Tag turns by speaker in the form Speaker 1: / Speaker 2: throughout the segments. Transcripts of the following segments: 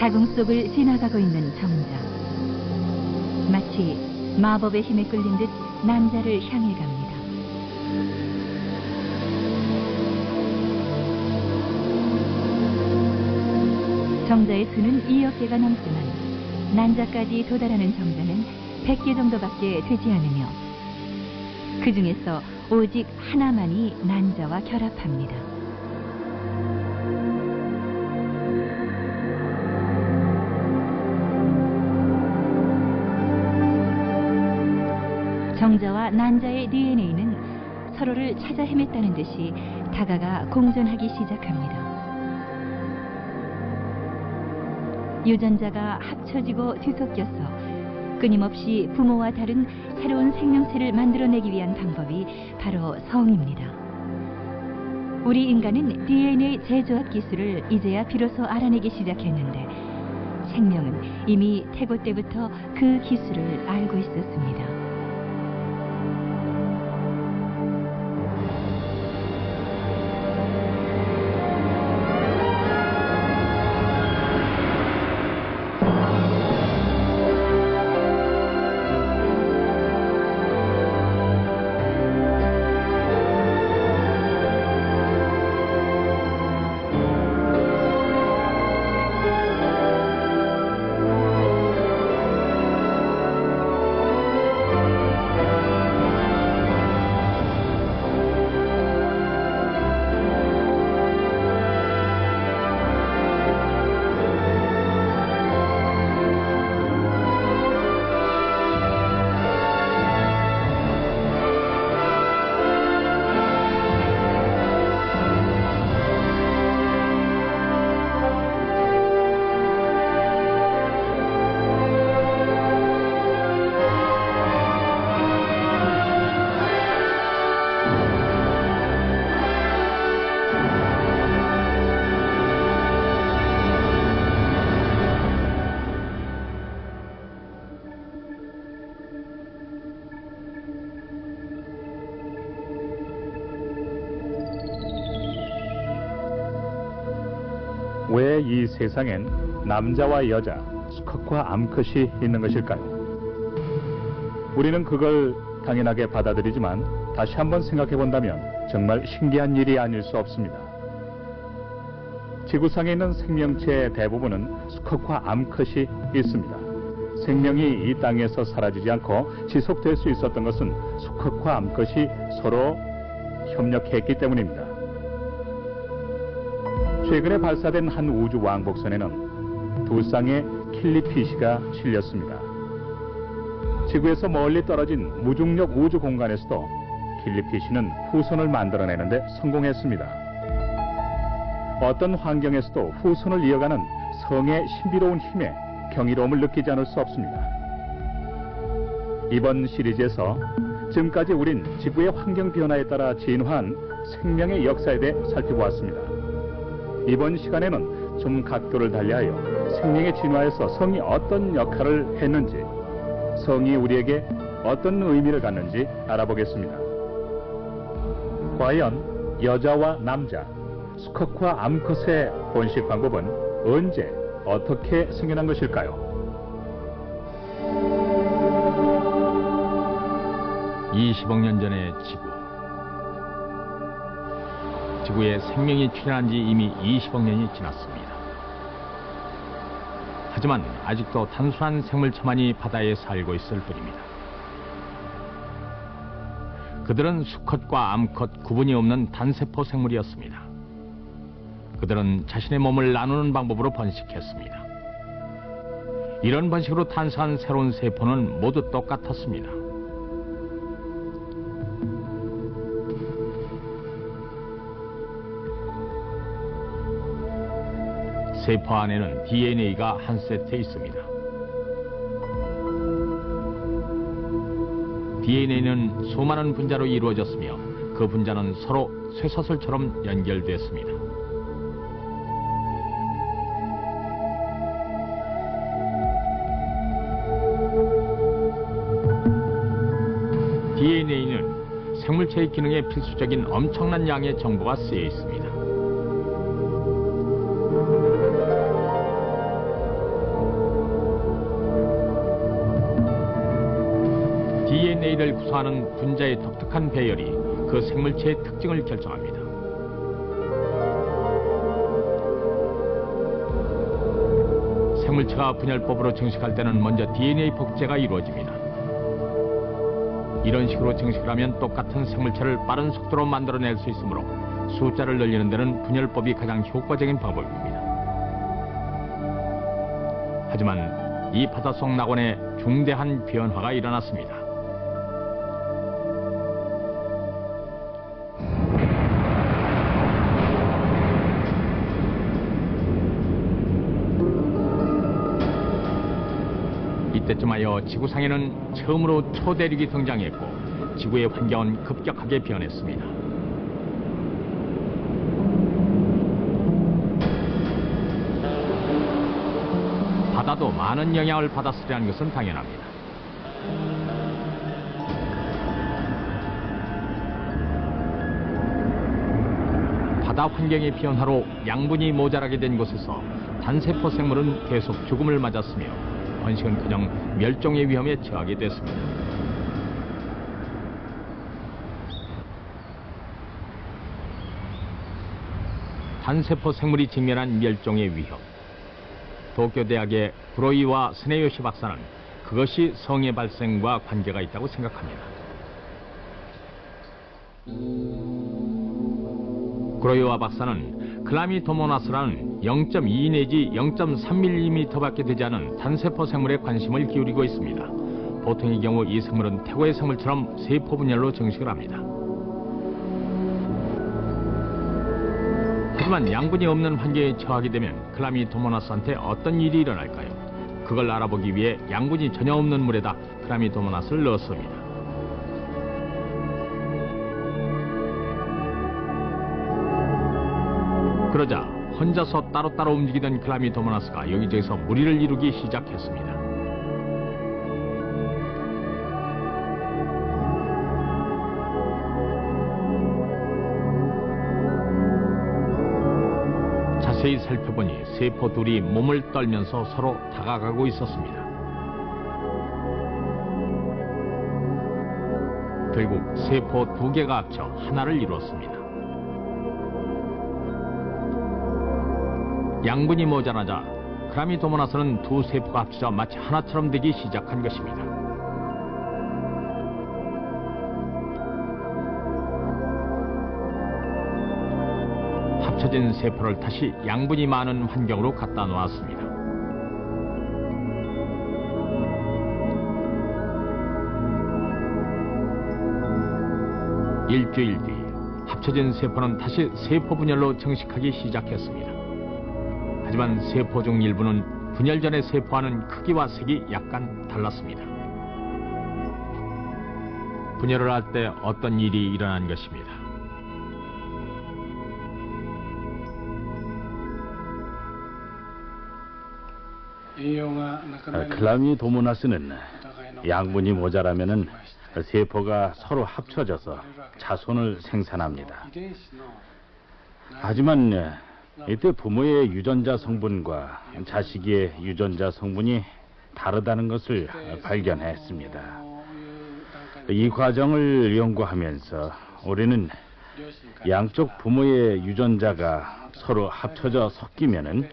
Speaker 1: 자궁 속을 지나가고 있는 정자. 마치 마법의 힘에 끌린 듯 남자를 향해 갑니다. 정자의 수는 2억 개가 넘지만 난자까지 도달하는 정자는 100개 정도밖에 되지 않으며 그 중에서 오직 하나만이 난자와 결합합니다. 정자와 난자의 DNA는 서로를 찾아 헤맸다는 듯이 다가가 공존하기 시작합니다. 유전자가 합쳐지고 뒤섞여서 끊임없이 부모와 다른 새로운 생명체를 만들어내기 위한 방법이 바로 성입니다. 우리 인간은 DNA 재조합 기술을 이제야 비로소 알아내기 시작했는데 생명은 이미 태고 때부터 그 기술을 알고 있었습니다.
Speaker 2: 왜 이 세상엔 남자와 여자, 수컷과 암컷이 있는 것일까요? 우리는 그걸 당연하게 받아들이지만 다시 한번 생각해 본다면 정말 신기한 일이 아닐 수 없습니다. 지구상에 있는 생명체의 대부분은 수컷과 암컷이 있습니다. 생명이 이 땅에서 사라지지 않고 지속될 수 있었던 것은 수컷과 암컷이 서로 협력했기 때문입니다. 최근에 발사된 한 우주 왕복선에는 2쌍의 킬리피쉬가 실렸습니다. 지구에서 멀리 떨어진 무중력 우주 공간에서도 킬리피쉬는 후손을 만들어내는데 성공했습니다. 어떤 환경에서도 후손을 이어가는 성의 신비로운 힘에 경이로움을 느끼지 않을 수 없습니다. 이번 시리즈에서 지금까지 우린 지구의 환경 변화에 따라 진화한 생명의 역사에 대해 살펴보았습니다. 이번 시간에는 좀 각도를 달리하여 생명의 진화에서 성이 어떤 역할을 했는지, 성이 우리에게 어떤 의미를 갖는지 알아보겠습니다. 과연 여자와 남자, 수컷과 암컷의 번식 방법은 언제, 어떻게 생겨난 것일까요?
Speaker 3: 20억 년 전의 지구에 생명이 출현한 지 이미 20억 년이 지났습니다. 하지만 아직도 단순한 생물체만이 바다에 살고 있을 뿐입니다. 그들은 수컷과 암컷 구분이 없는 단세포 생물이었습니다. 그들은 자신의 몸을 나누는 방법으로 번식했습니다. 이런 번식으로 탄생한 새로운 세포는 모두 똑같았습니다. 세포 안에는 DNA가 한 세트 있습니다. DNA는 수많은 분자로 이루어졌으며 그 분자는 서로 쇠사슬처럼 연결됐습니다. DNA는 생물체의 기능에 필수적인 엄청난 양의 정보가 쓰여 있습니다. DNA를 구성하는 분자의 독특한 배열이 그 생물체의 특징을 결정합니다. 생물체가 분열법으로 증식할 때는 먼저 DNA 복제가 이루어집니다. 이런 식으로 증식을 하면 똑같은 생물체를 빠른 속도로 만들어낼 수 있으므로 숫자를 늘리는 데는 분열법이 가장 효과적인 방법입니다. 하지만 이 바닷속 낙원에 중대한 변화가 일어났습니다. 이때쯤하여 지구상에는 처음으로 초대륙이 등장했고 지구의 환경은 급격하게 변했습니다. 바다도 많은 영향을 받았으리라는 것은 당연합니다. 바다 환경의 변화로 양분이 모자라게 된 곳에서 단세포 생물은 계속 죽음을 맞았으며 번식은커녕 멸종의 위험에 처하게 됐습니다. 단세포 생물이 직면한 멸종의 위협. 도쿄대학의 구로이와 스네요시 박사는 그것이 성의 발생과 관계가 있다고 생각합니다. 구로이와 박사는 클라미토모나스라는 0.2 내지 0.3mm밖에 되지 않은 단세포 생물에 관심을 기울이고 있습니다. 보통의 경우 이 생물은 태고의 생물처럼 세포 분열로 증식을 합니다. 하지만 양분이 없는 환경에 처하게 되면 클라미토모나스한테 어떤 일이 일어날까요? 그걸 알아보기 위해 양분이 전혀 없는 물에다 클라미토모나스를 넣었습니다. 그러자 혼자서 따로따로 움직이던 클라미토모나스가 여기저기서 무리를 이루기 시작했습니다. 자세히 살펴보니 세포 둘이 몸을 떨면서 서로 다가가고 있었습니다. 결국 세포 2개가 합쳐 하나를 이루었습니다. 양분이 모자라자 클라미토모나스는 두 세포가 합쳐져 마치 하나처럼 되기 시작한 것입니다. 합쳐진 세포를 다시 양분이 많은 환경으로 갖다 놓았습니다. 일주일 뒤 합쳐진 세포는 다시 세포 분열로 증식하기 시작했습니다. 하지만 세포 중 일부는 분열 전의 세포와는 크기와 색이 약간 달랐습니다. 분열을 할 때 어떤 일이 일어난 것입니다.
Speaker 2: 클라미토모나스는 양분이 모자라면은 세포가 서로 합쳐져서 자손을 생산합니다. 하지만 이때 부모의 유전자 성분과 자식의 유전자 성분이 다르다는 것을 발견했습니다. 이 과정을 연구하면서 우리는 양쪽 부모의 유전자가 서로 합쳐져 섞이면은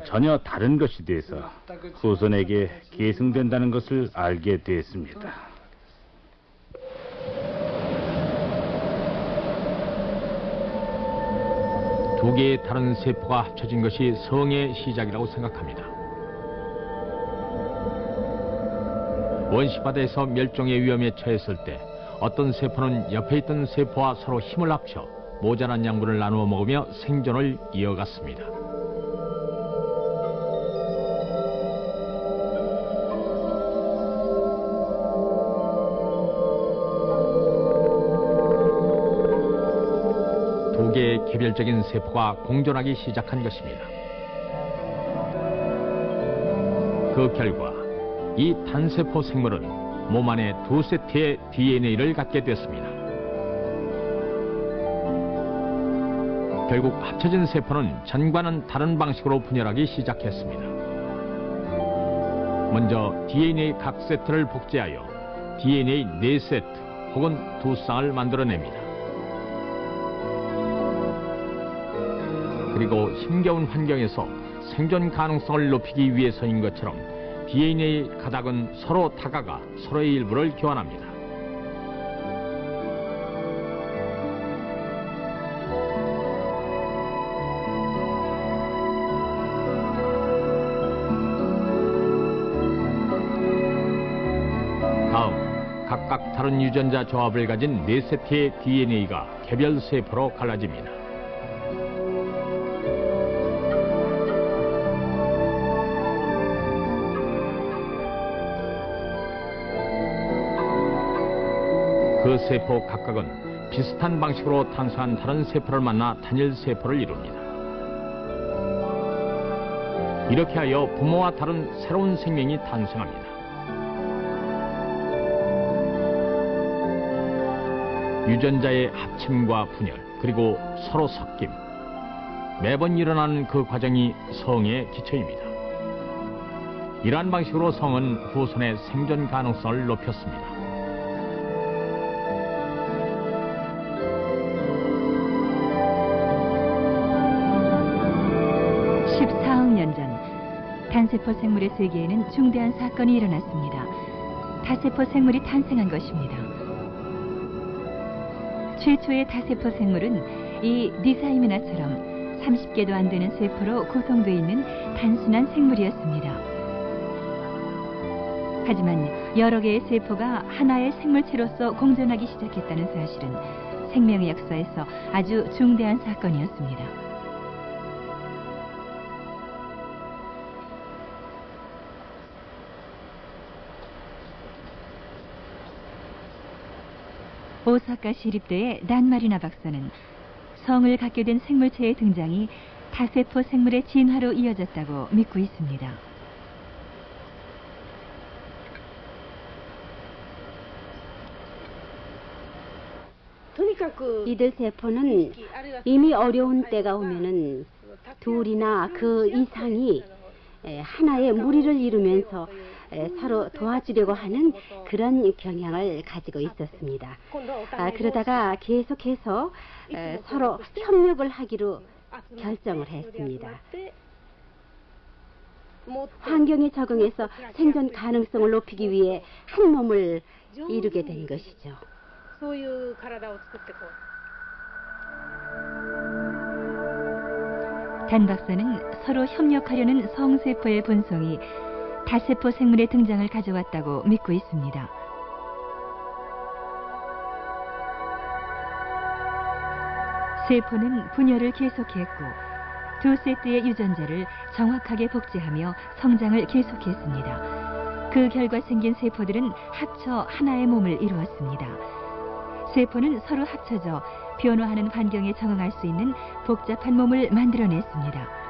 Speaker 2: 전혀 다른 것이 돼서 후손에게 계승된다는 것을 알게 됐습니다.
Speaker 3: 두 개의 다른 세포가 합쳐진 것이 성의 시작이라고 생각합니다. 원시바다에서 멸종의 위험에 처했을 때 어떤 세포는 옆에 있던 세포와 서로 힘을 합쳐 모자란 양분을 나누어 먹으며 생존을 이어갔습니다. 두 개의 개별적인 세포가 공존하기 시작한 것입니다. 그 결과 이 단세포 생물은 몸 안에 두 세트의 DNA를 갖게 됐습니다. 결국 합쳐진 세포는 전과는 다른 방식으로 분열하기 시작했습니다. 먼저 DNA 각 세트를 복제하여 DNA 4세트 혹은 2쌍을 만들어냅니다. 그리고 힘겨운 환경에서 생존 가능성을 높이기 위해서인 것처럼 DNA 가닥은 서로 다가가 서로의 일부를 교환합니다. 다음, 각각 다른 유전자 조합을 가진 4세트의 DNA가 개별 세포로 갈라집니다. 그 세포 각각은 비슷한 방식으로 탄생한 다른 세포를 만나 단일 세포를 이룹니다. 이렇게 하여 부모와 다른 새로운 생명이 탄생합니다. 유전자의 합침과 분열, 그리고 서로 섞임. 매번 일어나는 그 과정이 성의 기초입니다. 이러한 방식으로 성은 후손의 생존 가능성을 높였습니다.
Speaker 1: 14억 년 전, 단세포 생물의 세계에는 중대한 사건이 일어났습니다. 다세포 생물이 탄생한 것입니다. 최초의 다세포 생물은 이 니사이미나처럼 30개도 안 되는 세포로 구성되어 있는 단순한 생물이었습니다. 하지만 여러 개의 세포가 하나의 생물체로서 공존하기 시작했다는 사실은 생명의 역사에서 아주 중대한 사건이었습니다. 오사카 시립대의 난마리나 박사는 성을 갖게 된 생물체의 등장이 다세포 생물의 진화로 이어졌다고 믿고 있습니다.
Speaker 4: 이들 세포는 이미 어려운 때가 오면은 둘이나 그 이상이 하나의 무리를 이루면서 서로 도와주려고 하는 그런 경향을 가지고 있었습니다. 그러다가 계속해서 서로 협력을 하기로 결정을 했습니다. 환경에 적응해서 생존 가능성을 높이기 위해 한 몸을 이루게 된 것이죠.
Speaker 1: 단 박사는 서로 협력하려는 성세포의 분성이 다세포 생물의 등장을 가져왔다고 믿고 있습니다. 세포는 분열을 계속했고 두 세트의 유전자를 정확하게 복제하며 성장을 계속했습니다. 그 결과 생긴 세포들은 합쳐 하나의 몸을 이루었습니다. 세포는 서로 합쳐져 변화하는 환경에 적응할 수 있는 복잡한 몸을 만들어냈습니다.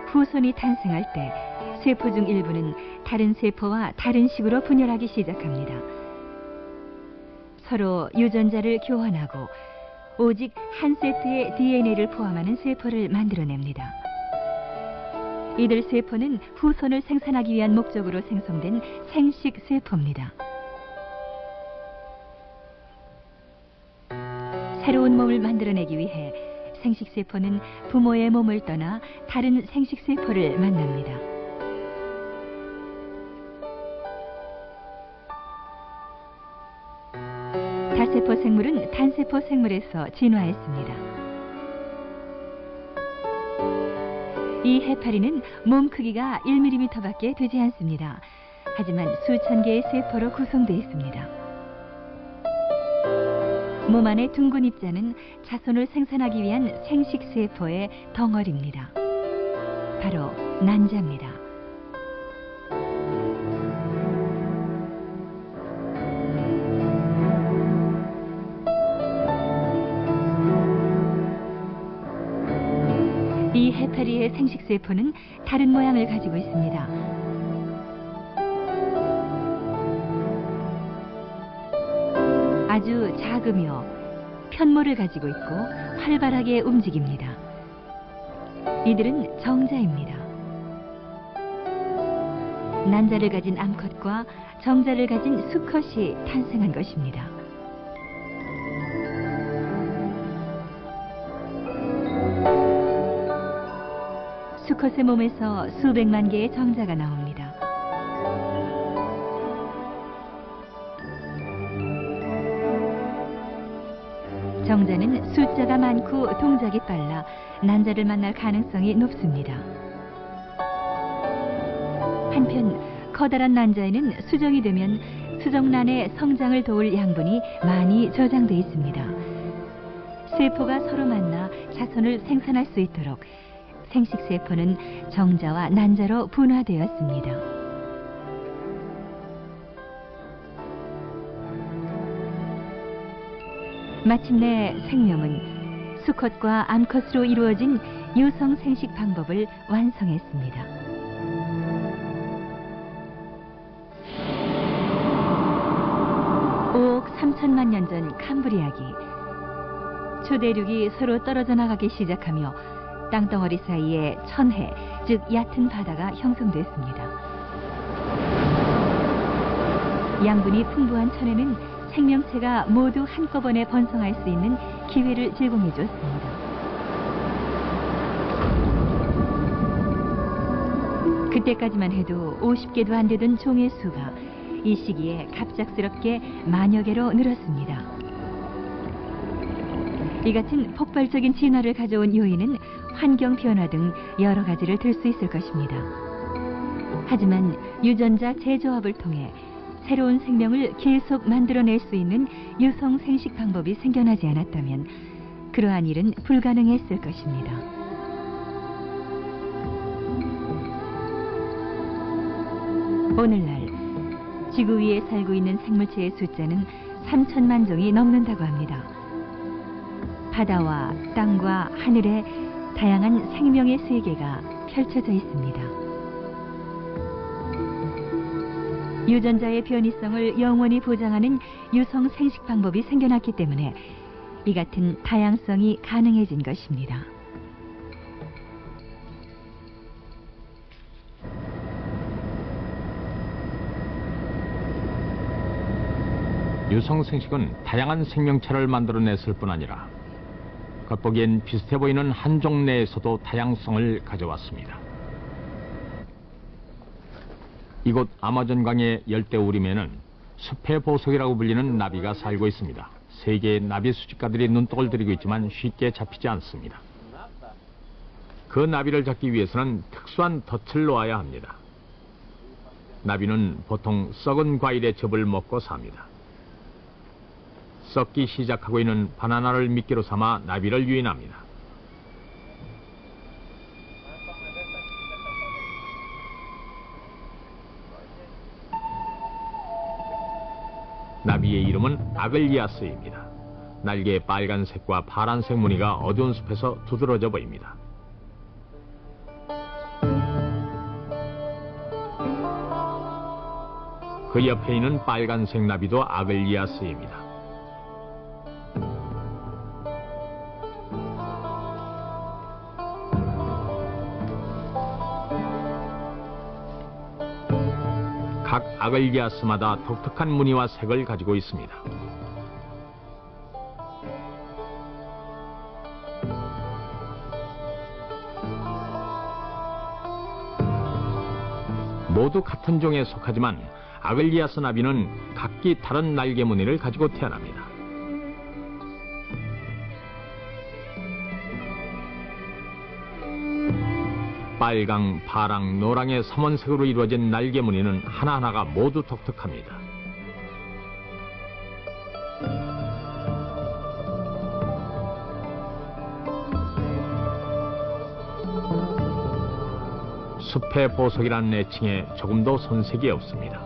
Speaker 1: 후손이 탄생할 때 세포 중 일부는 다른 세포와 다른 식으로 분열하기 시작합니다. 서로 유전자를 교환하고 오직 한 세트의 DNA를 포함하는 세포를 만들어냅니다. 이들 세포는 후손을 생산하기 위한 목적으로 생성된 생식 세포입니다. 새로운 몸을 만들어내기 위해 생식세포는 부모의 몸을 떠나 다른 생식세포를 만납니다. 다세포 생물은 단세포 생물에서 진화했습니다. 이 해파리는 몸 크기가 1mm밖에 되지 않습니다. 하지만 수천 개의 세포로 구성되어 있습니다. 몸 안의 둥근 입자는 자손을 생산하기 위한 생식세포의 덩어리입니다. 바로 난자입니다. 이 해파리의 생식세포는 다른 모양을 가지고 있습니다. 아주 작으며 편모를 가지고 있고 활발하게 움직입니다. 이들은 정자입니다. 난자를 가진 암컷과 정자를 가진 수컷이 탄생한 것입니다. 수컷의 몸에서 수백만 개의 정자가 나옵니다. 정자는 숫자가 많고 동작이 빨라 난자를 만날 가능성이 높습니다. 한편 커다란 난자에는 수정이 되면 수정란의 성장을 도울 양분이 많이 저장돼 있습니다. 세포가 서로 만나 자손을 생산할 수 있도록 생식세포는 정자와 난자로 분화되었습니다. 마침내 생명은 수컷과 암컷으로 이루어진 유성 생식 방법을 완성했습니다. (5억 3천만 년) 전 캄브리아기, 초대륙이 서로 떨어져 나가기 시작하며 땅덩어리 사이에 천해, 즉 얕은 바다가 형성됐습니다. 양분이 풍부한 천해는 생명체가 모두 한꺼번에 번성할 수 있는 기회를 제공해 줬습니다. 그때까지만 해도 50개도 안 되던 종의 수가 이 시기에 갑작스럽게 만여 개로 늘었습니다. 이 같은 폭발적인 진화를 가져온 요인은 환경 변화 등 여러 가지를 들 수 있을 것입니다. 하지만 유전자 재조합을 통해 새로운 생명을 계속 만들어낼 수 있는 유성 생식 방법이 생겨나지 않았다면 그러한 일은 불가능했을 것입니다. 오늘날 지구 위에 살고 있는 생물체의 숫자는 3천만 종이 넘는다고 합니다. 바다와 땅과 하늘에 다양한 생명의 세계가 펼쳐져 있습니다. 유전자의 변이성을 영원히 보장하는 유성 생식 방법이 생겨났기 때문에 이 같은 다양성이 가능해진 것입니다.
Speaker 3: 유성 생식은 다양한 생명체를 만들어냈을 뿐 아니라 겉보기엔 비슷해 보이는 한 종 내에서도 다양성을 가져왔습니다. 이곳 아마존강의 열대우림에는 숲의 보석이라고 불리는 나비가 살고 있습니다. 세계의 나비 수집가들이 눈독을 들이고 있지만 쉽게 잡히지 않습니다. 그 나비를 잡기 위해서는 특수한 덫을 놓아야 합니다. 나비는 보통 썩은 과일의 즙을 먹고 삽니다. 썩기 시작하고 있는 바나나를 미끼로 삼아 나비를 유인합니다. 나비의 이름은 아글리아스입니다. 날개의 빨간색과 파란색 무늬가 어두운 숲에서 두드러져 보입니다. 그 옆에 있는 빨간색 나비도 아글리아스입니다. 각 아글리아스마다 독특한 무늬와 색을 가지고 있습니다. 모두 같은 종에 속하지만 아글리아스 나비는 각기 다른 날개 무늬를 가지고 태어납니다. 빨강, 파랑, 노랑의 삼원색으로 이루어진 날개 무늬는 하나하나가 모두 독특합니다. 숲의 보석이라는 애칭에 조금도 손색이 없습니다.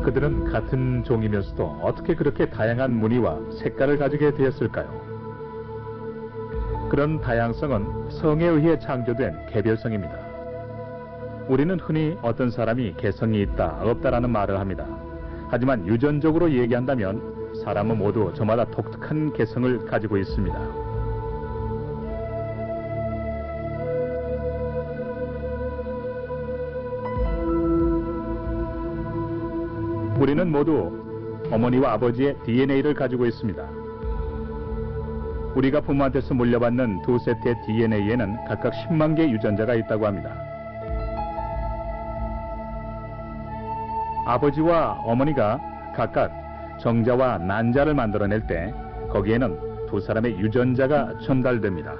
Speaker 2: 그들은 같은 종이면서도 어떻게 그렇게 다양한 무늬와 색깔을 가지게 되었을까요? 그런 다양성은 성에 의해 창조된 개별성입니다. 우리는 흔히 어떤 사람이 개성이 있다, 없다라는 말을 합니다. 하지만 유전적으로 얘기한다면 사람은 모두 저마다 독특한 개성을 가지고 있습니다. 우리는 모두 어머니와 아버지의 DNA를 가지고 있습니다. 우리가 부모한테서 물려받는 두 세트의 DNA에는 각각 10만 개의 유전자가 있다고 합니다. 아버지와 어머니가 각각 정자와 난자를 만들어낼 때 거기에는 두 사람의 유전자가 전달됩니다.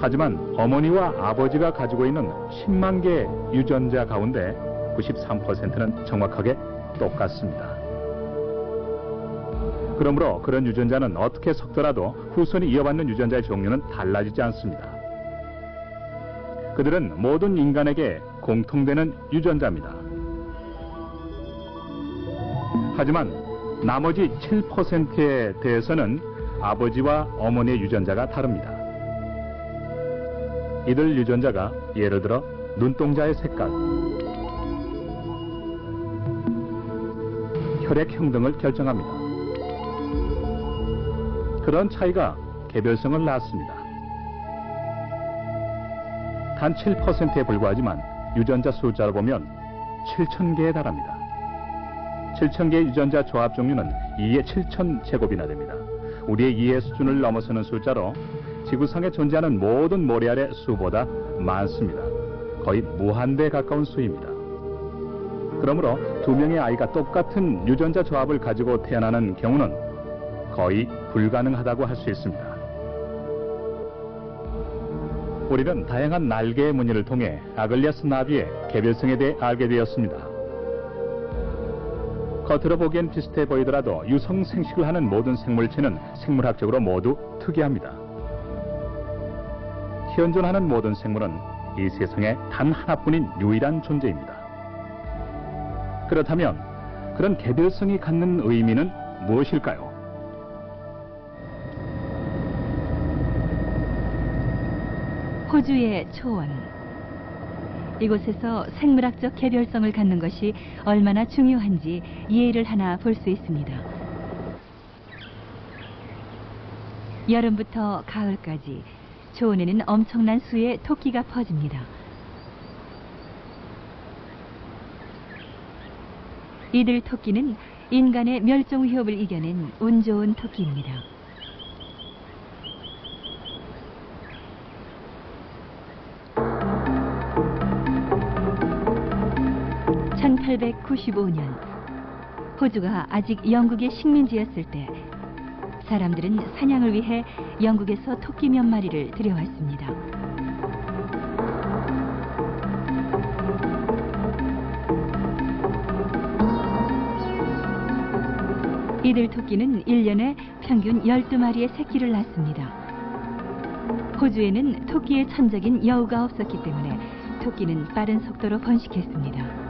Speaker 2: 하지만 어머니와 아버지가 가지고 있는 10만 개의 유전자 가운데 93%는 정확하게 똑같습니다. 그러므로 그런 유전자는 어떻게 섞더라도 후손이 이어받는 유전자의 종류는 달라지지 않습니다. 그들은 모든 인간에게 공통되는 유전자입니다. 하지만 나머지 7%에 대해서는 아버지와 어머니의 유전자가 다릅니다. 이들 유전자가 예를 들어 눈동자의 색깔, 혈액형 등을 결정합니다. 그런 차이가 개별성을 낳습니다. 단 7%에 불과하지만 유전자 숫자로 보면 7,000개에 달합니다. 7,000개의 유전자 조합 종류는 2의 7,000제곱이나 됩니다. 우리의 이해 수준을 넘어서는 숫자로 지구상에 존재하는 모든 모래알의 수보다 많습니다. 거의 무한대에 가까운 수입니다. 그러므로 두 명의 아이가 똑같은 유전자 조합을 가지고 태어나는 경우는 거의 불가능하다고 할 수 있습니다. 우리는 다양한 날개의 무늬를 통해 아글리아스 나비의 개별성에 대해 알게 되었습니다. 겉으로 보기엔 비슷해 보이더라도 유성 생식을 하는 모든 생물체는 생물학적으로 모두 특이합니다. 현존하는 모든 생물은 이 세상에 단 하나뿐인 유일한 존재입니다. 그렇다면 그런 개별성이 갖는 의미는 무엇일까요?
Speaker 1: 호주의 초원. 이곳에서 생물학적 개별성을 갖는 것이 얼마나 중요한지 예를 하나 볼 수 있습니다. 여름부터 가을까지 초원에는 엄청난 수의 토끼가 퍼집니다. 이들 토끼는 인간의 멸종 위협을 이겨낸 운 좋은 토끼입니다. (1895년) 호주가 아직 영국의 식민지였을 때 사람들은 사냥을 위해 영국에서 토끼 몇 마리를 들여왔습니다. 이들 토끼는 1년에 평균 12마리의 새끼를 낳습니다. 호주에는 토끼의 천적인 여우가 없었기 때문에 토끼는 빠른 속도로 번식했습니다.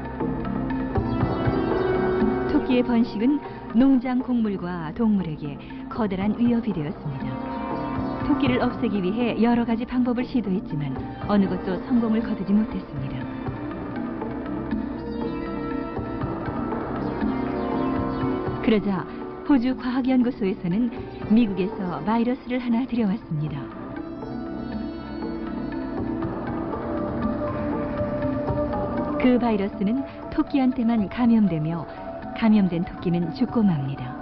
Speaker 1: 토끼의 번식은 농장 곡물과 동물에게 커다란 위협이 되었습니다. 토끼를 없애기 위해 여러 가지 방법을 시도했지만 어느 것도 성공을 거두지 못했습니다. 그러자 호주 과학연구소에서는 미국에서 바이러스를 하나 들여왔습니다. 그 바이러스는 토끼한테만 감염되며 감염된 토끼는 죽고 맙니다.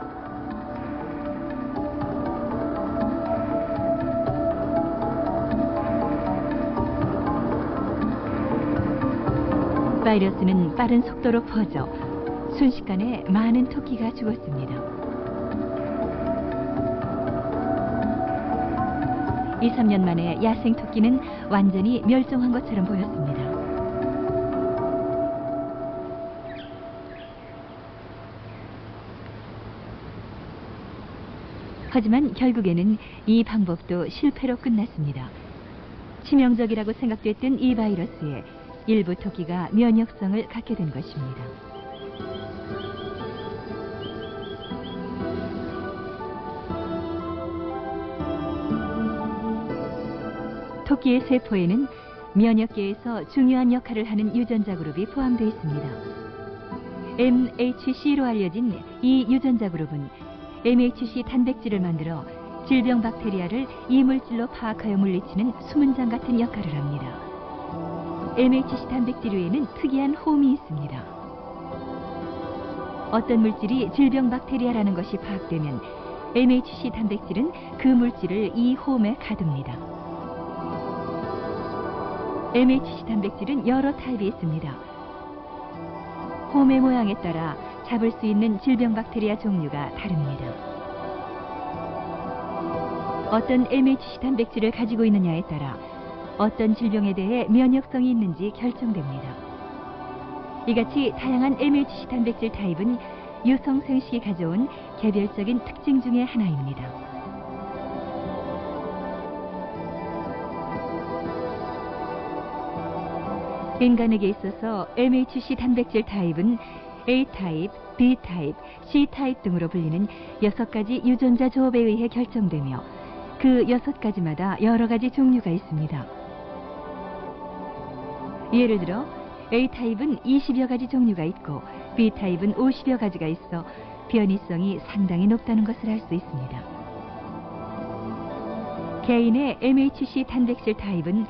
Speaker 1: 바이러스는 빠른 속도로 퍼져 순식간에 많은 토끼가 죽었습니다. 2, 3년 만에 야생 토끼는 완전히 멸종한 것처럼 보였습니다. 하지만 결국에는 이 방법도 실패로 끝났습니다. 치명적이라고 생각됐던 이 바이러스에 일부 토끼가 면역성을 갖게 된 것입니다. 토끼의 세포에는 면역계에서 중요한 역할을 하는 유전자 그룹이 포함되어 있습니다. MHC로 알려진 이 유전자 그룹은 MHC 단백질을 만들어 질병 박테리아를 이물질로 파악하여 물리치는 수문장 같은 역할을 합니다. MHC 단백질류에는 특이한 홈이 있습니다. 어떤 물질이 질병 박테리아라는 것이 파악되면 MHC 단백질은 그 물질을 이 홈에 가둡니다. MHC 단백질은 여러 타입이 있습니다. 홈의 모양에 따라 잡을 수 있는 질병 박테리아 종류가 다릅니다. 어떤 MHC 단백질을 가지고 있느냐에 따라 어떤 질병에 대해 면역성이 있는지 결정됩니다. 이같이 다양한 MHC 단백질 타입은 유성 생식이 가져온 개별적인 특징 중의 하나입니다. 인간에게 있어서 MHC 단백질 타입은 A 타입, B 타입, C 타입 등으로 불리는 6가지 유전자 조합에 의해 결정되며 그 6가지마다 여러 가지 종류가 있습니다. 예를 들어 A 타입은 20여 가지 종류가 있고 B 타입은 50여 가지가 있어 변이성이 상당히 높다는 것을 알 수 있습니다. 개인의 MHC 단백질 타입은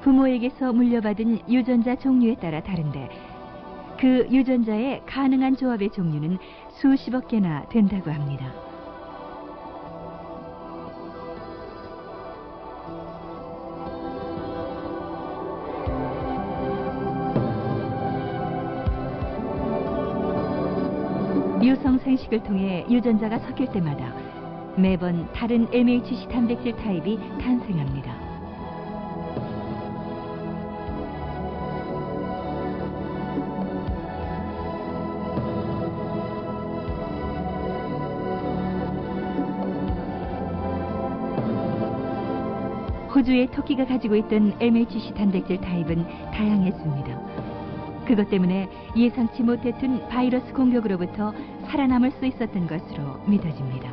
Speaker 1: 부모에게서 물려받은 유전자 종류에 따라 다른데 그 유전자의 가능한 조합의 종류는 수십억 개나 된다고 합니다. 유성 생식을 통해 유전자가 섞일 때마다 매번 다른 MHC 단백질 타입이 탄생합니다. 호주의 토끼가 가지고 있던 MHC 단백질 타입은 다양했습니다. 그것 때문에 예상치 못했던 바이러스 공격으로부터 살아남을 수 있었던 것으로 믿어집니다.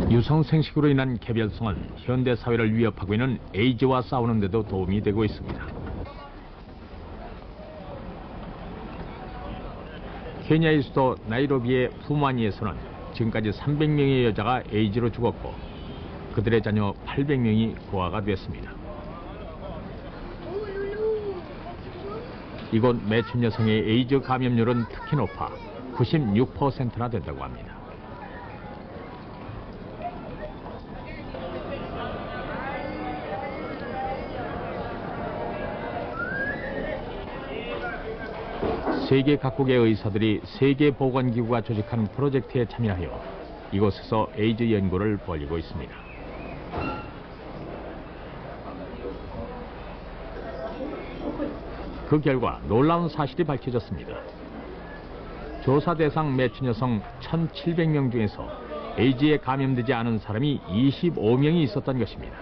Speaker 3: 유성 생식으로 인한 개별성은 현대 사회를 위협하고 있는 에이즈와 싸우는 데도 도움이 되고 있습니다. 케냐의 수도 나이로비의 푸마니에서는 지금까지 300명의 여자가 에이즈로 죽었고 그들의 자녀 800명이 고아가 됐습니다. 이곳 매춘 여성의 에이즈 감염률은 특히 높아 96%나 된다고 합니다. 세계 각국의 의사들이 세계보건기구가 조직한 프로젝트에 참여하여 이곳에서 에이즈 연구를 벌이고 있습니다. 그 결과 놀라운 사실이 밝혀졌습니다. 조사 대상 매춘 여성 1,700명 중에서 에이즈에 감염되지 않은 사람이 25명이 있었던 것입니다.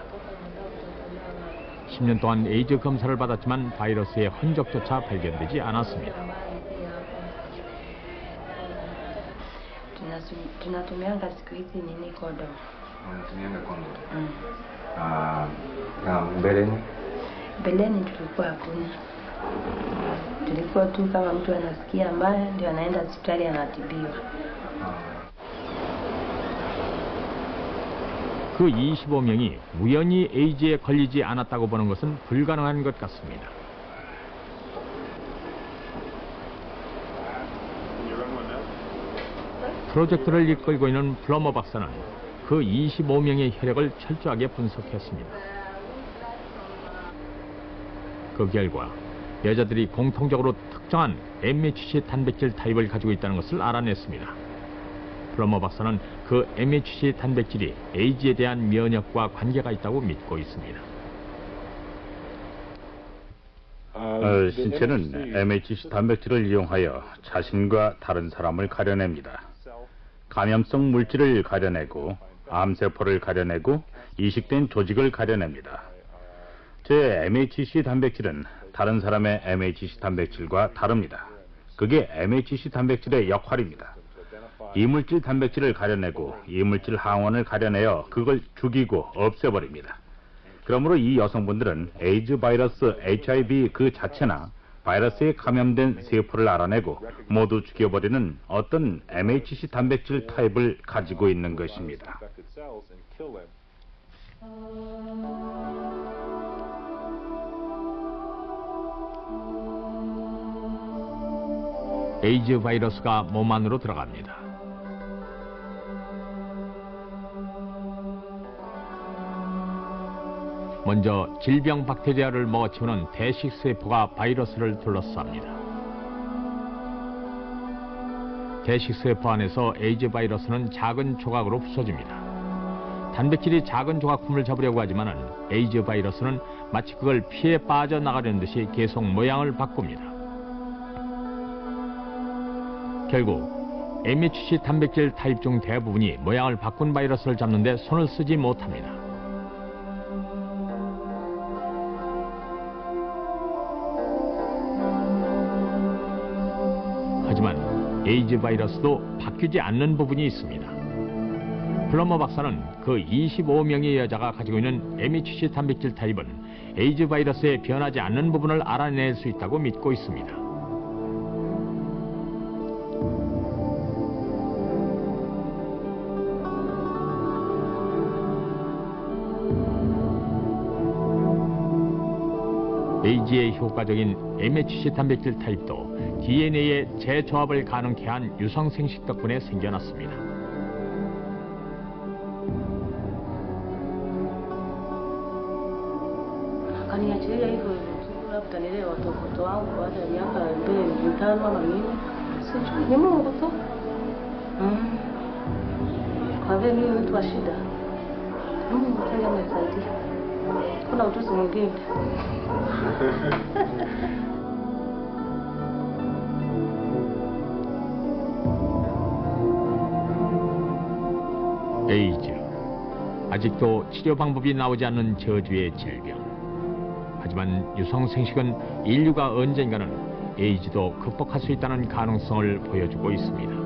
Speaker 3: 10년 동안 에이즈 검사를 받았지만 바이러스의 흔적조차 발견되지 않았습니다.
Speaker 5: Tunatumianga siku hizi nini kodo.
Speaker 6: Unatumianga kondo? Na mbeleni?
Speaker 5: Mbeleni tulikuwa hakuna. Tulikuwa tu kama mtu anasikia mbaya ndio anaenda hospitali anatibiwa.
Speaker 3: 그 25명이 우연히 에이즈에 걸리지 않았다고 보는 것은 불가능한 것 같습니다. 프로젝트를 이끌고 있는 플러머 박사는 그 25명의 혈액을 철저하게 분석했습니다. 그 결과 여자들이 공통적으로 특정한 MHC 단백질 타입을 가지고 있다는 것을 알아냈습니다. 플러머 박사는 그 MHC 단백질이 에이즈에 대한 면역과 관계가 있다고 믿고 있습니다.
Speaker 2: 신체는 MHC 단백질을 이용하여 자신과 다른 사람을 가려냅니다. 감염성 물질을 가려내고 암세포를 가려내고 이식된 조직을 가려냅니다. 제 MHC 단백질은 다른 사람의 MHC 단백질과 다릅니다. 그게 MHC 단백질의 역할입니다. 이물질 단백질을 가려내고 이물질 항원을 가려내어 그걸 죽이고 없애버립니다. 그러므로 이 여성분들은 에이즈 바이러스 HIV 그 자체나 바이러스에 감염된 세포를 알아내고 모두 죽여버리는 어떤 MHC 단백질 타입을 가지고 있는 것입니다.
Speaker 3: 에이즈 바이러스가 몸 안으로 들어갑니다. 먼저 질병 박테리아를 먹어치우는 대식세포가 바이러스를 둘러쌉니다. 대식세포 안에서 에이즈 바이러스는 작은 조각으로 부서집니다. 단백질이 작은 조각품을 잡으려고 하지만 에이즈 바이러스는 마치 그걸 피해 빠져나가려는 듯이 계속 모양을 바꿉니다. 결국 MHC 단백질 타입 중 대부분이 모양을 바꾼 바이러스를 잡는 데 손을 쓰지 못합니다. 하지만 에이즈 바이러스도 바뀌지 않는 부분이 있습니다. 플러머 박사는 그 25명의 여자가 가지고 있는 MHC 단백질 타입은 에이즈 바이러스에 변하지 않는 부분을 알아낼 수 있다고 믿고 있습니다. 에이즈에 효과적인 MHC 단백질 타입도 DNA의 재조합을 가능케 한 유성생식 덕분에 생겨났습니다.
Speaker 5: Kaniachilia hivyo labda nilee watoto wangu baada ya miaka 2-5 ama minne, sijui ni Mungu tu. Kwa vile mimi mtu wa shida, Mungu ndiye amesaidia. Kuna ujuzi mwingine.
Speaker 3: 에이즈, 아직도 치료 방법이 나오지 않는 저주의 질병. 하지만 유성생식은 인류가 언젠가는 에이즈도 극복할 수 있다는 가능성을 보여주고 있습니다.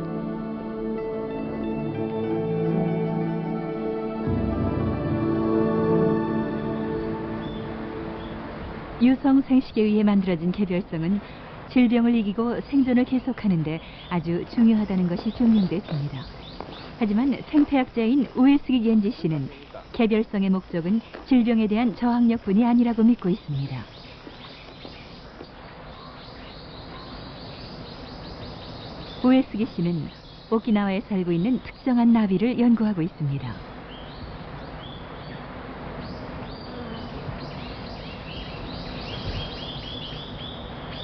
Speaker 1: 유성생식에 의해 만들어진 개별성은 질병을 이기고 생존을 계속하는 데 아주 중요하다는 것이 증명됐습니다. 하지만 생태학자인 우에스기 겐지 씨는 개별성의 목적은 질병에 대한 저항력뿐이 아니라고 믿고 있습니다. 우에스기 씨는 오키나와에 살고 있는 특정한 나비를 연구하고 있습니다.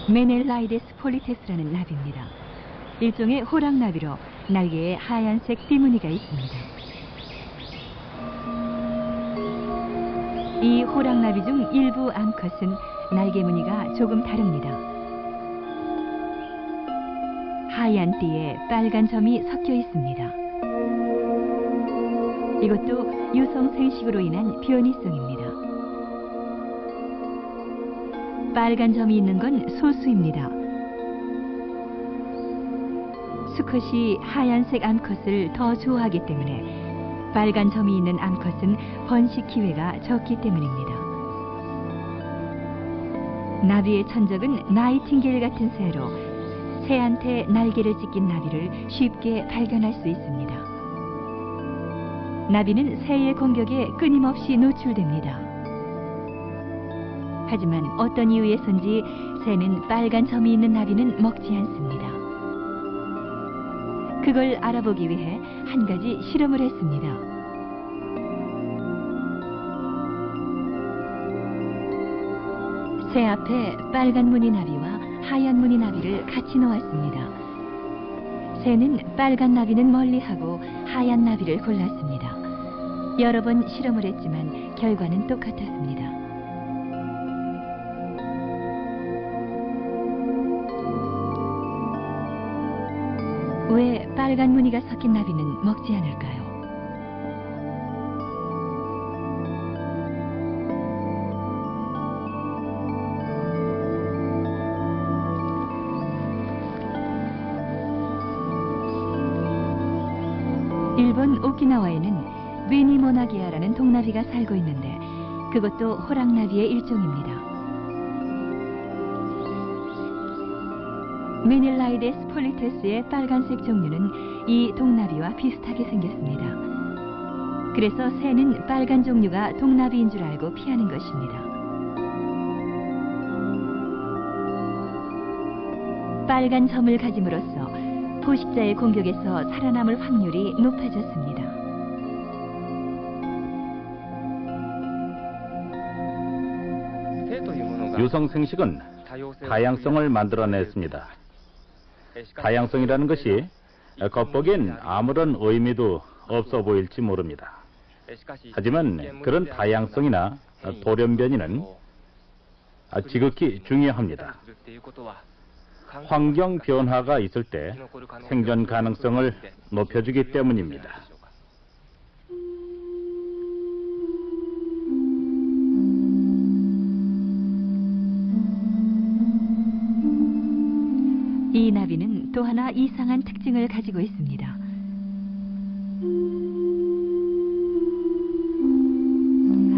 Speaker 1: 메넬라이데스 폴리테스라는 나비입니다. 일종의 호랑나비로 날개에 하얀색 띠무늬가 있습니다. 이 호랑나비 중 일부 암컷은 날개 무늬가 조금 다릅니다. 하얀 띠에 빨간 점이 섞여 있습니다. 이것도 유성생식으로 인한 변이성입니다. 빨간 점이 있는 건 소수입니다. 수컷이 하얀색 암컷을 더 좋아하기 때문에 빨간 점이 있는 암컷은 번식 기회가 적기 때문입니다. 나비의 천적은 나이팅게일 같은 새로 새한테 날개를 찢긴 나비를 쉽게 발견할 수 있습니다. 나비는 새의 공격에 끊임없이 노출됩니다. 하지만 어떤 이유에선지 새는 빨간 점이 있는 나비는 먹지 않습니다. 그걸 알아보기 위해 한 가지 실험을 했습니다. 새 앞에 빨간 무늬 나비와 하얀 무늬 나비를 같이 놓았습니다. 새는 빨간 나비는 멀리하고 하얀 나비를 골랐습니다. 여러 번 실험을 했지만 결과는 똑같았습니다. 왜 빨간 무늬가 섞인 나비는 먹지 않을까요? 일본 오키나와에는 베니모나기아라는 동나비가 살고 있는데 그것도 호랑나비의 일종입니다. 메닐라이데스 폴리테스의 빨간색 종류는 이 동나비와 비슷하게 생겼습니다. 그래서 새는 빨간 종류가 동나비인 줄 알고 피하는 것입니다. 빨간 점을 가짐으로써 포식자의 공격에서 살아남을 확률이 높아졌습니다.
Speaker 2: 유성 생식은 다양성을 만들어냈습니다. 다양성이라는 것이 겉보기엔 아무런 의미도 없어 보일지 모릅니다. 하지만 그런 다양성이나 돌연변이는 지극히 중요합니다. 환경 변화가 있을 때 생존 가능성을 높여주기 때문입니다.
Speaker 1: 이 나비는 또 하나 이상한 특징을 가지고 있습니다.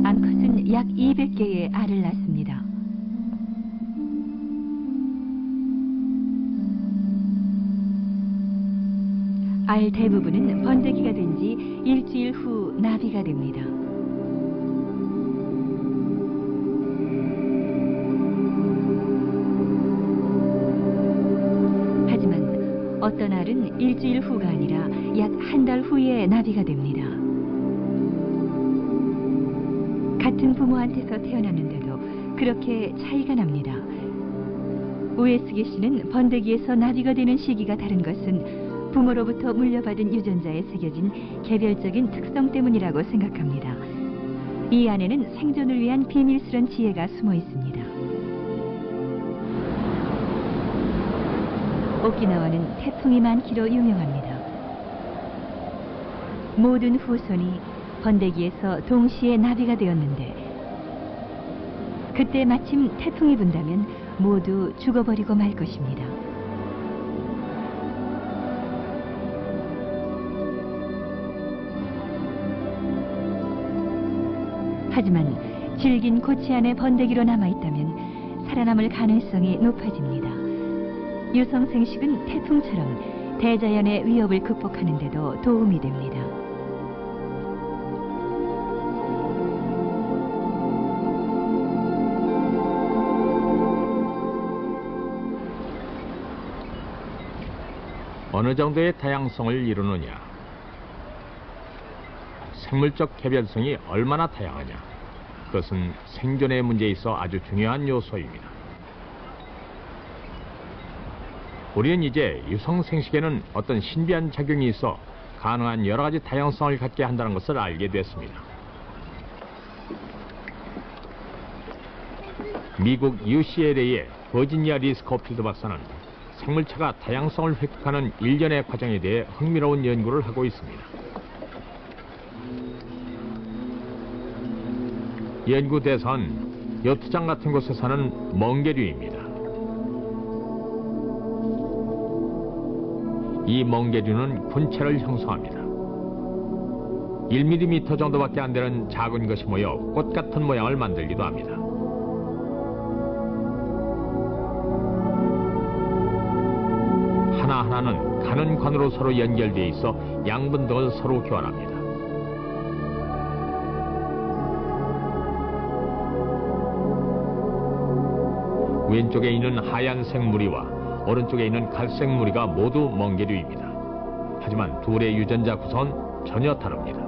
Speaker 1: 암컷은 약 200개의 알을 낳습니다. 알 대부분은 번데기가 된 지 일주일 후 나비가 됩니다. 하지만 어떤 알은 일주일 후가 아니라 약 한 달 후에 나비가 됩니다. 같은 부모한테서 태어났는데도 그렇게 차이가 납니다. 우에스게 씨는 번데기에서 나비가 되는 시기가 다른 것은 부모로부터 물려받은 유전자에 새겨진 개별적인 특성 때문이라고 생각합니다. 이 안에는 생존을 위한 비밀스런 지혜가 숨어 있습니다. 오키나와는 태풍이 많기로 유명합니다. 모든 후손이 번데기에서 동시에 나비가 되었는데 그때 마침 태풍이 분다면 모두 죽어버리고 말 것입니다. 하지만 질긴 고치 안에 번데기로 남아있다면 살아남을 가능성이 높아집니다. 유성생식은 태풍처럼 대자연의 위협을 극복하는 데도 도움이 됩니다.
Speaker 3: 어느 정도의 다양성을 이루느냐, 생물적 개별성이 얼마나 다양하냐, 그것은 생존의 문제에 있어 아주 중요한 요소입니다. 우리는 이제 유성생식에는 어떤 신비한 작용이 있어 가능한 여러 가지 다양성을 갖게 한다는 것을 알게 됐습니다. 미국 UCLA의 버지니아 리 스코필드 박사는 생물체가 다양성을 획득하는 일련의 과정에 대해 흥미로운 연구를 하고 있습니다. 연구 대상은 요트장 같은 곳에 사는 멍게류입니다. 이 멍게류는 군체를 형성합니다. 1mm 정도밖에 안 되는 작은 것이 모여 꽃 같은 모양을 만들기도 합니다. 하나하나는 가는 관으로 서로 연결되어 있어 양분 등을 서로 교환합니다. 왼쪽에 있는 하얀색 무리와 오른쪽에 있는 갈색 무리가 모두 멍게류입니다. 하지만 둘의 유전자 구성은 전혀 다릅니다.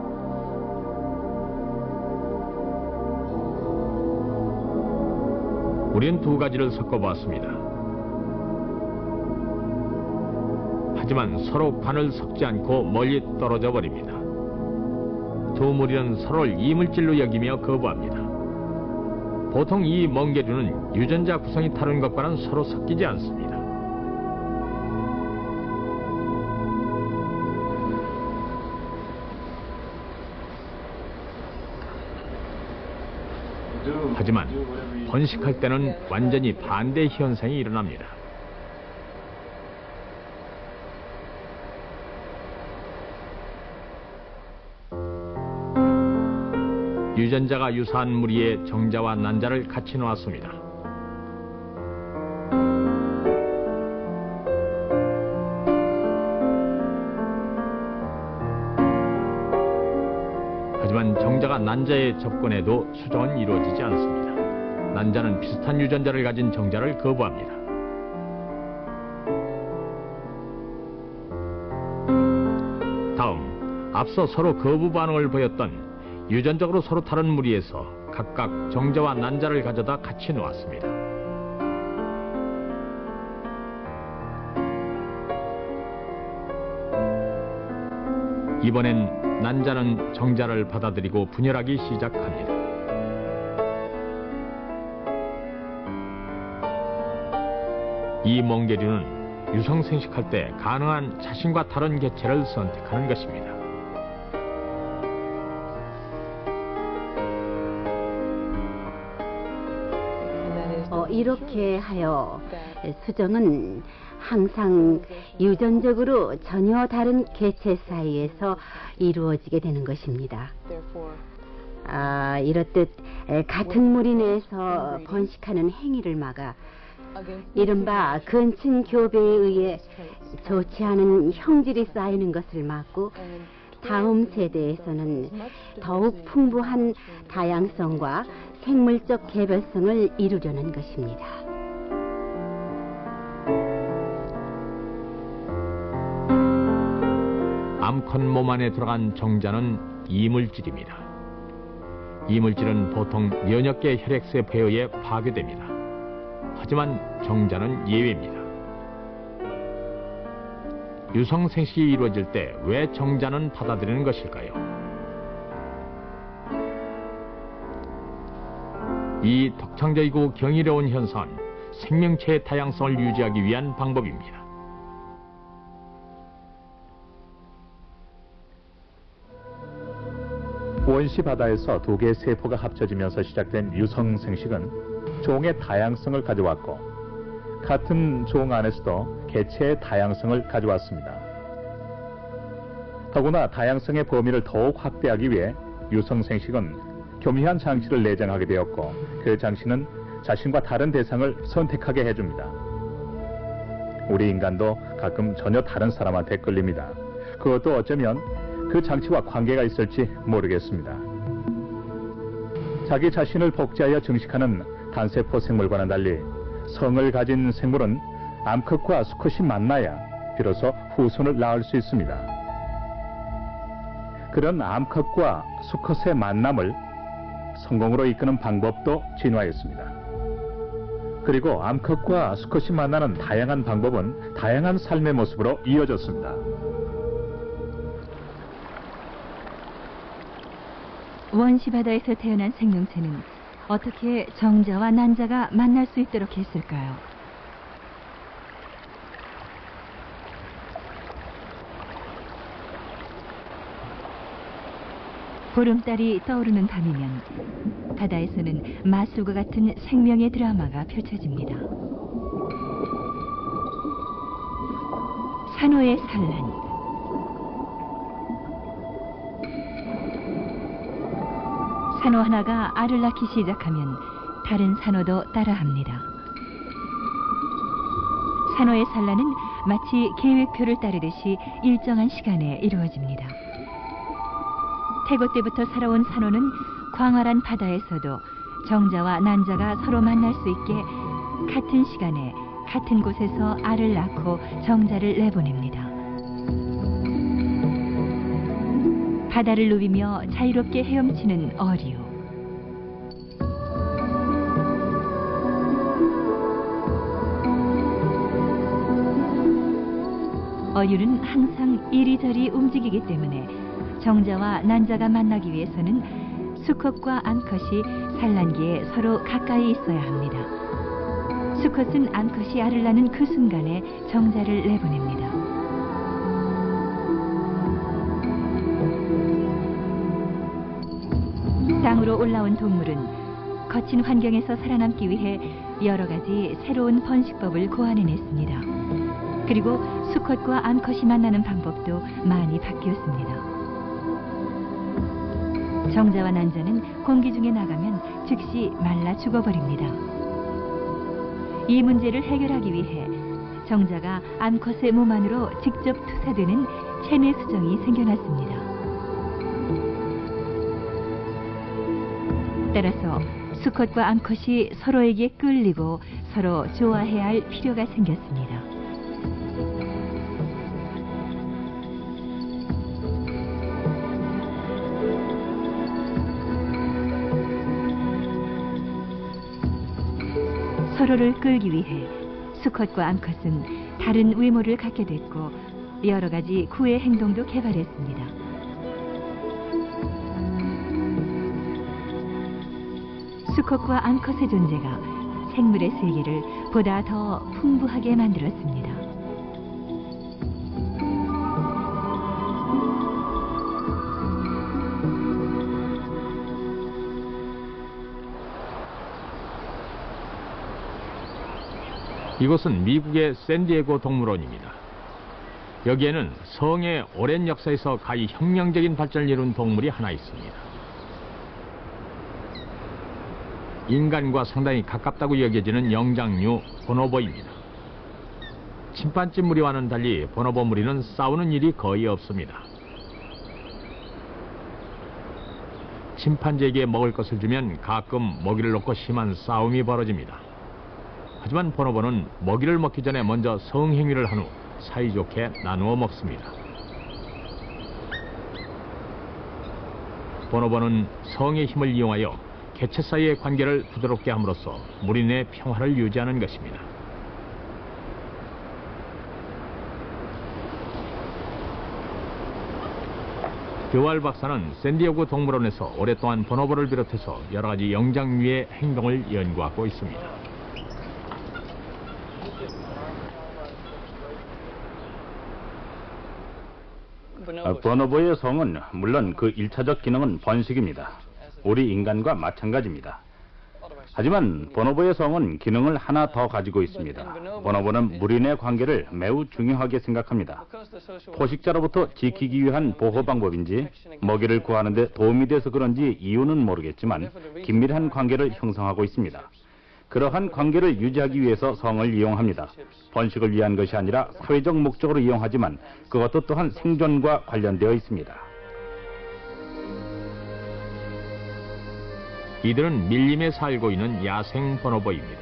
Speaker 3: 우리는 두 가지를 섞어보았습니다. 하지만 서로 관을 섞지 않고 멀리 떨어져 버립니다. 두 무리는 서로를 이물질로 여기며 거부합니다. 보통 이 멍게류는 유전자 구성이 다른 것과는 서로 섞이지 않습니다. 하지만 번식할 때는 완전히 반대 현상이 일어납니다. 유전자가 유사한 무리의 정자와 난자를 같이 놓았습니다. 난자의 접근에도 수정은 이루어지지 않습니다. 난자는 비슷한 유전자를 가진 정자를 거부합니다. 다음, 앞서 서로 거부 반응을 보였던 유전적으로 서로 다른 무리에서 각각 정자와 난자를 가져다 같이 놓았습니다. 이번엔 난자는 정자를 받아들이고 분열하기 시작합니다. 이 멍게류는 유성생식할 때 가능한 자신과 다른 개체를 선택하는 것입니다.
Speaker 4: 이렇게 하여 수정은 항상 유전적으로 전혀 다른 개체 사이에서 이루어지게 되는 것입니다. 이렇듯 같은 무리 내에서 번식하는 행위를 막아 이른바 근친 교배에 의해 좋지 않은 형질이 쌓이는 것을 막고 다음 세대에서는 더욱 풍부한 다양성과 생물적 개별성을 이루려는 것입니다.
Speaker 3: 암컷 몸 안에 들어간 정자는 이물질입니다. 이물질은 보통 면역계 혈액세포에 의해 파괴됩니다. 하지만 정자는 예외입니다. 유성생식이 이루어질 때 왜 정자는 받아들이는 것일까요? 이 독창적이고 경이로운 현상은 생명체의 다양성을 유지하기 위한 방법입니다.
Speaker 2: 원시 바다에서 두 개의 세포가 합쳐지면서 시작된 유성생식은 종의 다양성을 가져왔고 같은 종 안에서도 개체의 다양성을 가져왔습니다. 더구나 다양성의 범위를 더욱 확대하기 위해 유성생식은 교미한 장치를 내장하게 되었고 그 장치는 자신과 다른 대상을 선택하게 해줍니다. 우리 인간도 가끔 전혀 다른 사람한테 끌립니다. 그것도 어쩌면 그 장치와 관계가 있을지 모르겠습니다. 자기 자신을 복제하여 증식하는 단세포 생물과는 달리 성을 가진 생물은 암컷과 수컷이 만나야 비로소 후손을 낳을 수 있습니다. 그런 암컷과 수컷의 만남을 성공으로 이끄는 방법도 진화했습니다. 그리고 암컷과 수컷이 만나는 다양한 방법은 다양한 삶의 모습으로 이어졌습니다.
Speaker 1: 원시 바다에서 태어난 생명체는 어떻게 정자와 난자가 만날 수 있도록 했을까요? 보름달이 떠오르는 밤이면 바다에서는 마술과 같은 생명의 드라마가 펼쳐집니다. 산호의 산란, 산호 하나가 알을 낳기 시작하면 다른 산호도 따라합니다. 산호의 산란은 마치 계획표를 따르듯이 일정한 시간에 이루어집니다. 태고 때부터 살아온 산호는 광활한 바다에서도 정자와 난자가 서로 만날 수 있게 같은 시간에 같은 곳에서 알을 낳고 정자를 내보냅니다. 바다를 누비며 자유롭게 헤엄치는 어류. 어류는 항상 이리저리 움직이기 때문에 정자와 난자가 만나기 위해서는 수컷과 암컷이 산란기에 서로 가까이 있어야 합니다. 수컷은 암컷이 알을 낳는 그 순간에 정자를 내보냅니다. 땅으로 올라온 동물은 거친 환경에서 살아남기 위해 여러 가지 새로운 번식법을 고안해냈습니다. 그리고 수컷과 암컷이 만나는 방법도 많이 바뀌었습니다. 정자와 난자는 공기 중에 나가면 즉시 말라 죽어버립니다. 이 문제를 해결하기 위해 정자가 암컷의 몸 안으로 직접 투사되는 체내 수정이 생겨났습니다. 따라서 수컷과 암컷이 서로에게 끌리고 서로 좋아해야 할 필요가 생겼습니다. 서로를 끌기 위해 수컷과 암컷은 다른 외모를 갖게 됐고 여러 가지 구애 행동도 개발했습니다. 수컷과 암컷의 존재가 생물의 세계를 보다 더 풍부하게 만들었습니다.
Speaker 3: 이곳은 미국의 샌디에고 동물원입니다. 여기에는 성의 오랜 역사에서 가히 혁명적인 발전을 이룬 동물이 하나 있습니다. 인간과 상당히 가깝다고 여겨지는 영장류 보노보입니다. 침판지 무리와는 달리 보노보 무리는 싸우는 일이 거의 없습니다. 침판지에게 먹을 것을 주면 가끔 먹이를 놓고 심한 싸움이 벌어집니다. 하지만 보노보는 먹이를 먹기 전에 먼저 성행위를 한 후 사이좋게 나누어 먹습니다. 보노보는 성의 힘을 이용하여 개체 사이의 관계를 부드럽게 함으로써 무리 내 평화를 유지하는 것입니다. 듀왈 박사는 샌디에고 동물원에서 오랫동안 보노보를 비롯해서 여러 가지 영장류의 행동을 연구하고 있습니다.
Speaker 2: 보노보의 성은 물론 그 1차적 기능은 번식입니다. 우리 인간과 마찬가지입니다. 하지만 보노보의 성은 기능을 하나 더 가지고 있습니다. 보노보는 무리 내 관계를 매우 중요하게 생각합니다. 포식자로부터 지키기 위한 보호 방법인지 먹이를 구하는 데 도움이 돼서 그런지 이유는 모르겠지만 긴밀한 관계를 형성하고 있습니다. 그러한 관계를 유지하기 위해서 성을 이용합니다. 번식을 위한 것이 아니라 사회적 목적으로 이용하지만 그것도 또한 생존과 관련되어 있습니다.
Speaker 3: 이들은 밀림에 살고 있는 야생 보노보입니다.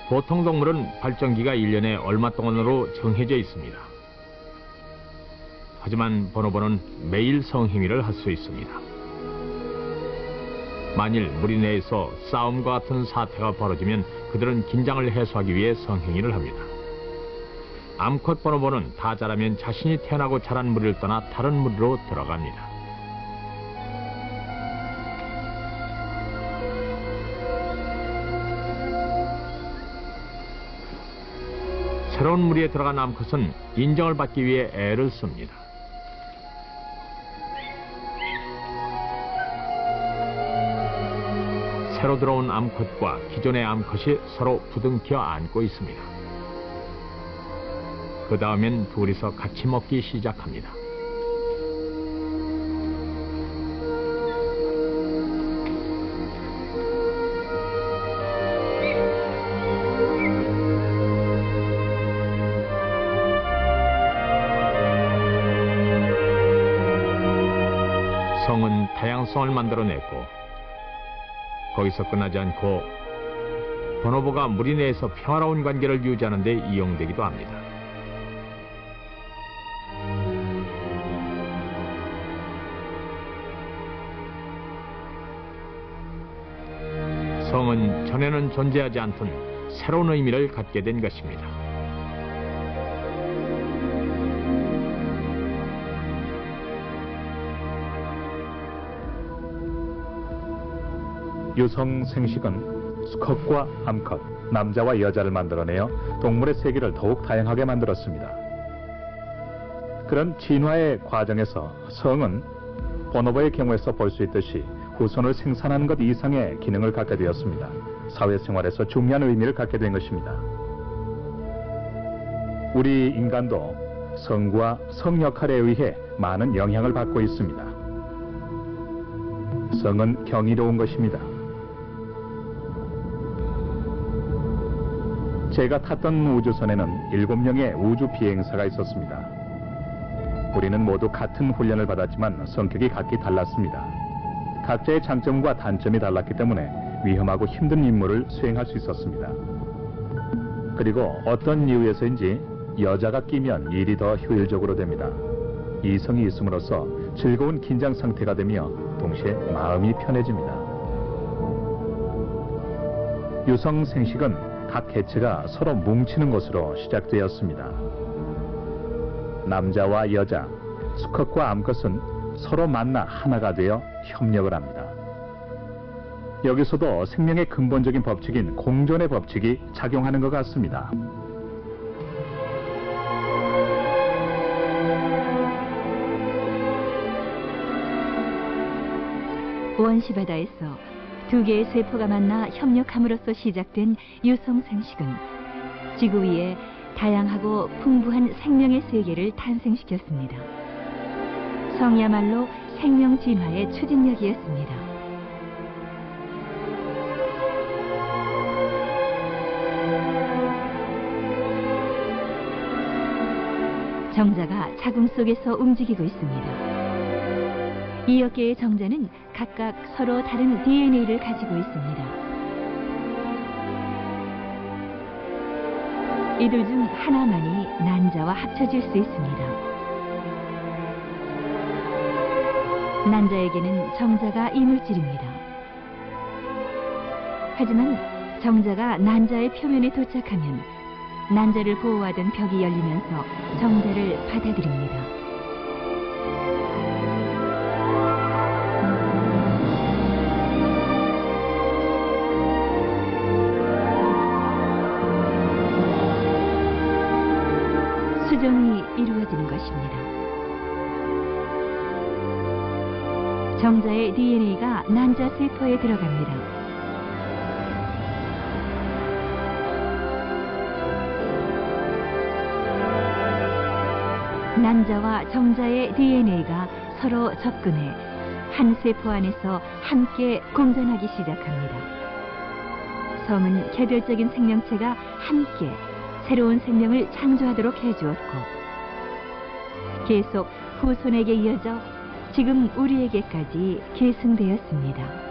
Speaker 3: 보통 동물은 발정기가 1년에 얼마 동안으로 정해져 있습니다. 하지만 보노보는 매일 성행위를 할 수 있습니다. 만일 무리 내에서 싸움과 같은 사태가 벌어지면 그들은 긴장을 해소하기 위해 성행위를 합니다. 암컷 보노보는 다 자라면 자신이 태어나고 자란 무리를 떠나 다른 무리로 들어갑니다. 새로운 무리에 들어간 암컷은 인정을 받기 위해 애를 씁니다. 새로 들어온 암컷과 기존의 암컷이 서로 부둥켜 안고 있습니다. 그 다음엔 둘이서 같이 먹기 시작합니다. 성은 다양성을 만들어냈고 거기서 끝나지 않고 보노보가 무리 내에서 평화로운 관계를 유지하는 데 이용되기도 합니다. 성은 전에는 존재하지 않던 새로운 의미를 갖게 된 것입니다.
Speaker 2: 유성 생식은 수컷과 암컷, 남자와 여자를 만들어내어 동물의 세계를 더욱 다양하게 만들었습니다. 그런 진화의 과정에서 성은 보노보의 경우에서 볼 수 있듯이 후손을 생산하는 것 이상의 기능을 갖게 되었습니다. 사회생활에서 중요한 의미를 갖게 된 것입니다. 우리 인간도 성과 성 역할에 의해 많은 영향을 받고 있습니다. 성은 경이로운 것입니다. 제가 탔던 우주선에는 7명의 우주 비행사가 있었습니다. 우리는 모두 같은 훈련을 받았지만 성격이 각기 달랐습니다. 각자의 장점과 단점이 달랐기 때문에 위험하고 힘든 임무를 수행할 수 있었습니다. 그리고 어떤 이유에서인지 여자가 끼면 일이 더 효율적으로 됩니다. 이성이 있음으로써 즐거운 긴장 상태가 되며 동시에 마음이 편해집니다. 유성 생식은 각 개체가 서로 뭉치는 것으로 시작되었습니다. 남자와 여자, 수컷과 암컷은 서로 만나 하나가 되어 협력을 합니다. 여기서도 생명의 근본적인 법칙인 공존의 법칙이 작용하는 것 같습니다.
Speaker 1: 원시 바다에서 두 개의 세포가 만나 협력함으로써 시작된 유성 생식은 지구 위에 다양하고 풍부한 생명의 세계를 탄생시켰습니다. 성이야말로 생명 진화의 추진력이었습니다. 정자가 자궁 속에서 움직이고 있습니다. 이 여 개의 정자는 각각 서로 다른 DNA를 가지고 있습니다. 이들 중 하나만이 난자와 합쳐질 수 있습니다. 난자에게는 정자가 이물질입니다. 하지만 정자가 난자의 표면에 도착하면 난자를 보호하던 벽이 열리면서 정자를 받아들입니다. 수정이 이루어지는 것입니다. 정자의 DNA가 난자 세포에 들어갑니다. 난자와 정자의 DNA가 서로 접근해 한 세포 안에서 함께 공존하기 시작합니다. 섬은 개별적인 생명체가 함께 새로운 생명을 창조하도록 해주었고 계속 후손에게 이어져 지금 우리에게까지 계승되었습니다.